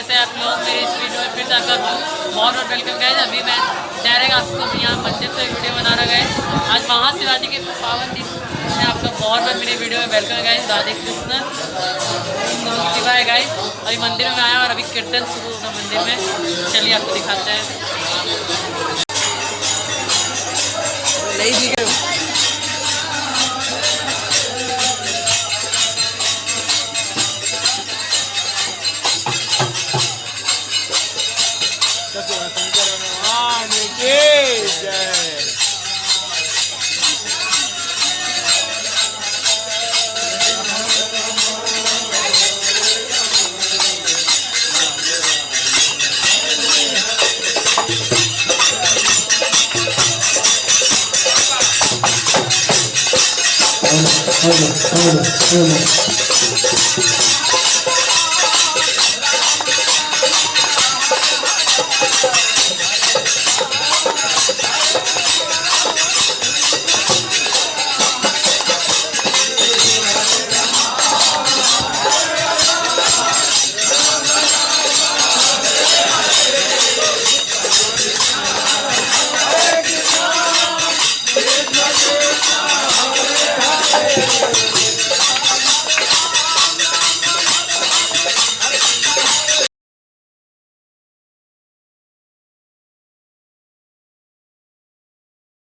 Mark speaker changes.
Speaker 1: कैसे आप लोग मेरे इस वीडियो में फिर से आपका बहुत बहुत वेलकम गाइस। अभी मैं डायरेक्ट आपको यहाँ मंदिर से वीडियो बना रहा गाइस। आज महाशिवरात्रि के पावन दिन में आपका बहुत बहुत मेरे वीडियो में वेलकम गाइस। राधे कृष्ण शिवाय गाइस। अभी मंदिर में आया और अभी कीर्तन शुरू होगा मंदिर में। चलिए आपको दिखाते हैं।
Speaker 2: Hold on.